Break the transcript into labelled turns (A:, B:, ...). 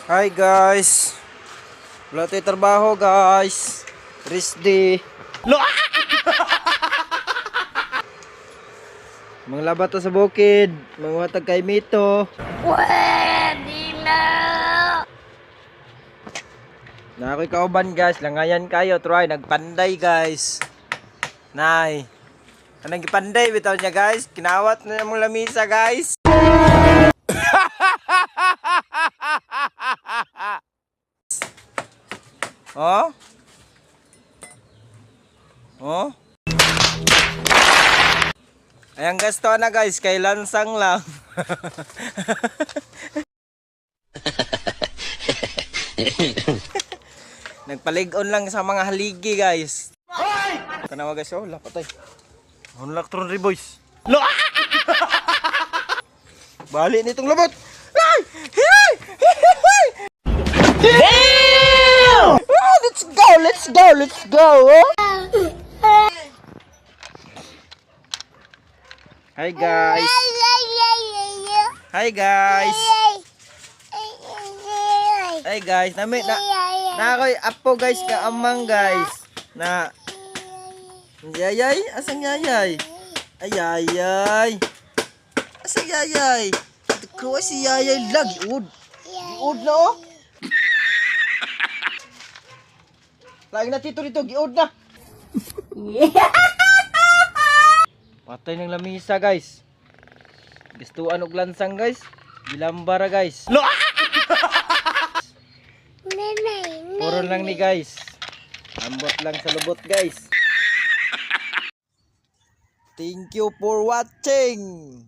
A: Hi guys. Wala tayo trabaho guys. Rest day. Mga labat sa bukid. Mga watag kay Mito.
B: Pwede na!
A: Na ako'y kauban guys. Langayan kayo. Try. Nagpanday guys. Nay. Anong gipanday bitaw niya guys. Kinawat na mong lamisa guys. Oh? Oh? Ayan gasto na guys, kay lansang lang. Nagpalig-on lang sa mga haligi guys. Kanawa guys, oh, lapatay. Hunlak tron ri boys. Lo! Bali nitong labot. Ay! Hey! Damn! Oh, let's go, let's go, let's go. Oh? Hi guys. Hi guys. Hi guys. Na ako'y apo guys ka amang guys. Na yayay, asang yayay? Ayayay. Asa yayay? Ito si yayay lagi ud. Giud na oh. Lagi na tito dito, giud na. Patay ng lamisa guys. Gustuan og lansang guys. Gilambara guys. Puro lang ni guys. Ambot lang sa lubot guys. Thank you for watching.